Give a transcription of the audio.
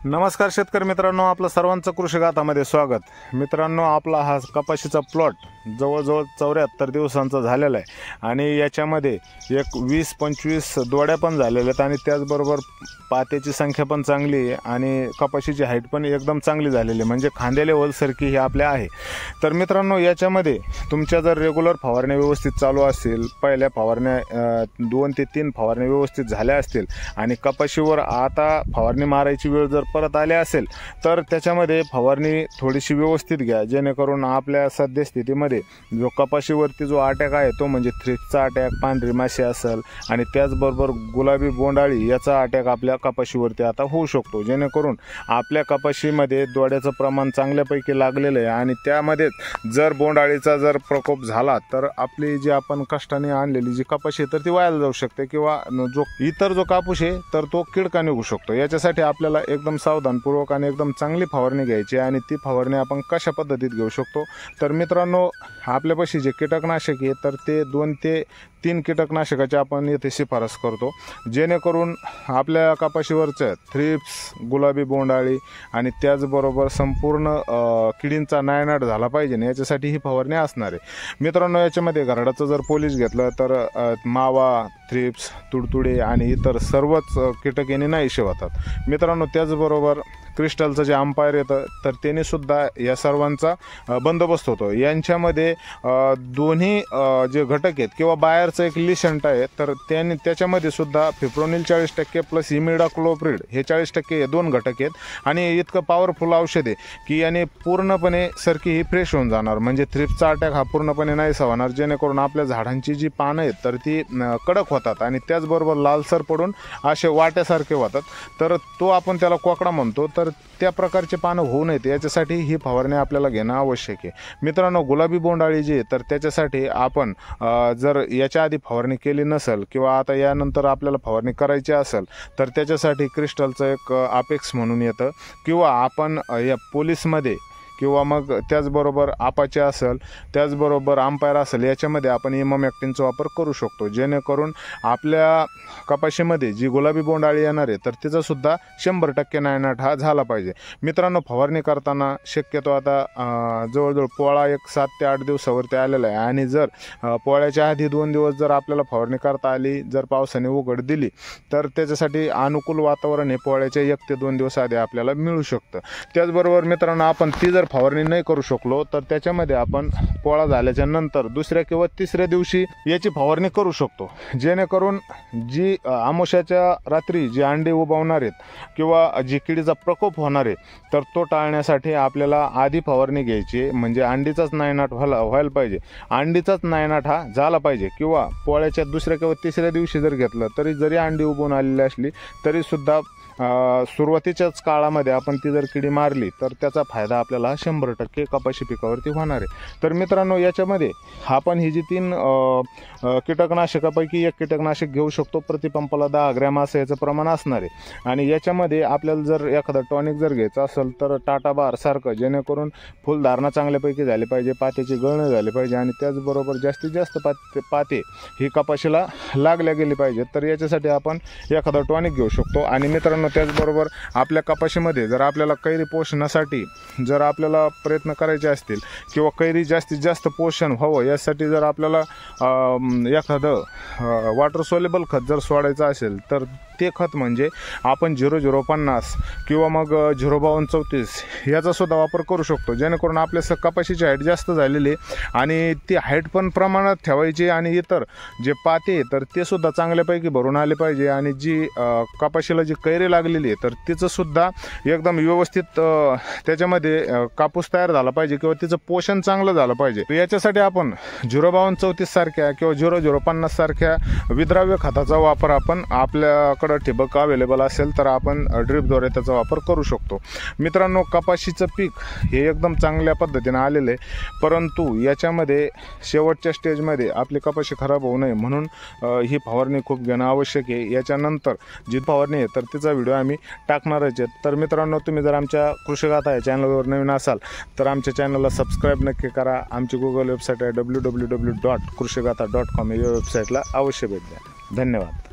नमस्कार शेतकरी मित्रांनो, आपलं सर्वांचं कृषी गाथामध्ये स्वागत। मित्रांनो, आपला हा कपाशीचा प्लॉट जवळजवळ 74 दिवसांचा झालेला आहे आणि याच्यामध्ये एक 20-25 दोड्या पण झालेल्या आहेत आणि त्याचबरोबर पात्याची संख्या पण चांगली आहे आणि कपाशीची हाईट पण एकदम चांगली झालेली आहे, म्हणजे खांदे लेवलसारखी ही आपल्या आहे। तर मित्रांनो, याच्यामध्ये तुमच्या जर रेग्युलर फवारण्या व्यवस्थित चालू असतील, पहिल्या फवारण्या 2 ते 3 फवारण्या व्यवस्थित झाल्या असतील आणि कपाशीवर आता फवारणी मारायची वेळ जर परत आले असेल तर त्याच्यामध्ये फवारणी थोडीशी व्यवस्थित घ्या, जेणेकरून आपल्या सद्यस्थितीमध्ये जो कपाशीवरती जो अटॅक आहे तो म्हणजे थ्रिप्सचा अटॅक, पांढरी माशी असेल आणि त्याचबरोबर गुलाबी बोंडाळी याचा अटॅक आपल्या कपाशीवरती आता होऊ शकतो, जेणेकरून आपल्या कपाशीमध्ये दोड्याचं प्रमाण चांगल्यापैकी लागलेलं आहे आणि त्यामध्ये जर बोंडाळीचा जर प्रकोप झाला तर आपली जी आपण कष्टाने आणलेली जी कपाशी तर ती वायाला जाऊ शकते किंवा जो इतर जो कापूस आहे तर तो किडका निघू शकतो। याच्यासाठी आपल्याला एकदम सावधानपूर्वक आणि एकदम चांगली फवारणी घ्यायची आणि ती फवारणी आपण कशा पद्धतीत घेऊ शकतो तर मित्रांनो, आपल्यापाशी जे कीटकनाशक आहे तर ते 2 ते 3 कीटकनाशकाची आपण येथे शिफारस करतो, जेणेकरून आपल्या कपाशीवरचं थ्रिप्स, गुलाबी बोंडाळी आणि त्याचबरोबर संपूर्ण किडींचा नायनाट झाला पाहिजे ना, याच्यासाठी ही फवारणी असणार आहे। मित्रांनो, याच्यामध्ये घरडाचं जर पॉलिश घेतलं तर मावा, थ्रिप्स, तुडतुडे आणि इतर सर्वच कीटक याने नाहीसे होतात। मित्रांनो, त्याचबरोबर क्रिस्टलचं जे अंपायर येतं तर त्याने सुद्धा या सर्वांचा बंदोबस्त होतो। यांच्यामध्ये दोन्ही जे घटक आहेत किंवा बाहेरचं एक लिशंट आहे तर त्याच्यामध्ये सुद्धा फिप्रोनिल 40% प्लस इमिडाक्लोप्रिड हे 40% हे 2 घटक आहेत आणि इतकं पॉवरफुल औषध आहे की याने पूर्णपणे सरकी ही फ्रेश होऊन जाणार, म्हणजे थ्रिप्सचा अटॅक हा पूर्णपणे नाहीसा होणार, जेणेकरून आपल्या झाडांची जी पानं आहेत तर ती कडक होतात आणि त्याचबरोबर लालसर पडून असे वाट्यासारखे होतात, तर तो आपण त्याला कोकडा म्हणतो, तर त्या प्रकारचे पानं होऊ नयेत याच्यासाठी ही फवारणी आपल्याला घेणं आवश्यक आहे। मित्रांनो, गुलाबी बोंडाळी जी तर त्याच्यासाठी आपण जर याच्या आधी फवारणी केली नसेल किंवा आता यानंतर आपल्याला फवारणी करायची असेल तर त्याच्यासाठी क्रिस्टलचं एक अपेक्स म्हणून येतं किंवा आपण या पोलिसमध्ये किंवा मग त्याचबरोबर आपाचे असेल, त्याचबरोबर अंपायर असेल, याच्यामध्ये आपण इमामॅक्टिनचा वापर करू शकतो, जेणेकरून आपल्या कपाशीमध्ये जी गुलाबी बोंडाळी येणार आहे तर तिचासुद्धा 100% नायनाट हा झाला पाहिजे। मित्रांनो, फवारणी करताना शक्यतो आता जवळजवळ पोळा एक 7 ते 8 दिवसावरती आलेला आहे आणि जर पोळ्याच्या आधी 2 दिवस जर आपल्याला फवारणी करता आली, जर पावसाने उघड दिली तर त्याच्यासाठी अनुकूल वातावरण हे पोळ्याच्या 1 ते 2 दिवस आधी आपल्याला मिळू शकतं। त्याचबरोबर मित्रांनो, आपण ती जर फवारणी नाही करू शकलो तर त्याच्यामध्ये आपण पोळा झाल्याच्या नंतर 2ऱ्या किंवा 3ऱ्या दिवशी याची फवारणी करू शकतो, जेणेकरून जी आमोशाच्या रात्री जी अंडे उबवणार आहेत किंवा जी किडीचा प्रकोप होणार आहे तर तो टाळण्यासाठी आपल्याला आधी फवारणी घ्यायची, म्हणजे अंडीचाच नायनाट व्हायला पाहिजे, अंडीचाच नायनाट हा झाला पाहिजे किंवा पोळ्याच्या 2ऱ्या किंवा 3ऱ्या दिवशी जर घेतलं तरी जरी अंडी उबवून आलेली असली तरीसुद्धा सुरुवातीच्याच काळामध्ये आपण ती जर किडी मारली तर त्याचा फायदा आपल्याला 100% कपाशी पिकावरती होणार आहे। तर मित्रांनो, याच्यामध्ये आपण ही जी 3 कीटकनाशकापैकी एक कीटकनाशक घेऊ शकतो, प्रतिपंपाला 10 ग्रॅम असं याचं प्रमाण असणार आहे आणि याच्यामध्ये आपल्याला जर एखादं टॉनिक जर घ्यायचं असेल तर टाटा बार सारखं, जेणेकरून फुलधारणा चांगल्यापैकी झाली पाहिजे, पात्याची गळणी झाली पाहिजे आणि त्याचबरोबर जास्तीत जास्त पाते ही कपाशीला लागल्या गेली पाहिजे, तर याच्यासाठी आपण एखादं टॉनिक घेऊ शकतो। आणि मित्रांनो, त्याचबरोबर आपल्या कपाशीमध्ये जर आपल्याला कैरी पोषणासाठी जर आपल्याला प्रयत्न करायचे असतील किंवा कैरी जास्तीत जास्त पोषण व्हावं यासाठी जर आपल्याला एखादं वॉटर सोल्युबल खत जर सोडायचं असेल तर ते खत म्हणजे आपण 0050 किंवा मग 05234 याचा सुद्धा वापर करू शकतो, जेणेकरून आपल्या कपाशीची हाईट जास्त झालेली आणि ती हाईट पण प्रमाणात ठेवायची आणि इतर जे पाते तर ते सुद्धा चांगल्यापैकी भरून आले पाहिजे आणि जी कपाशीला जी कैरी लागलेली आहे तर तिचं सुद्धा एकदम व्यवस्थित त्याच्यामध्ये कापूस तयार झाला पाहिजे किंवा तिचं पोषण चांगलं झालं पाहिजे। याच्यासाठी आपण 05234 सारख्या किंवा 0050 सारख्या विद्राव्य खताचा वापर आपण आपल्याकडे ठिबक अवेलेबल असेल तर आपण ड्रिपद्वारे त्याचा वापर करू शकतो। मित्रांनो, कपाशीचं पीक हे एकदम चांगल्या पद्धतीने आलेलं आहे, परंतु याच्यामध्ये शेवटच्या स्टेजमध्ये आपली कपाशी खराब होऊ नये म्हणून ही फवारणी खूप घेणं आवश्यक आहे। याच्यानंतर जी फवारणी आहे तर तिचा व्हिडिओ आम्ही टाकणारच आहे। तर मित्रांनो, तुम्ही जर आमच्या कृषी गाथा या चॅनलवर नवीन असाल तर आमच्या चॅनलला सबस्क्राईब नक्की करा। आमची गुगल वेबसाईट आहे www.krushigatha.com या वेबसाईटला अवश्य भेट द्या। धन्यवाद।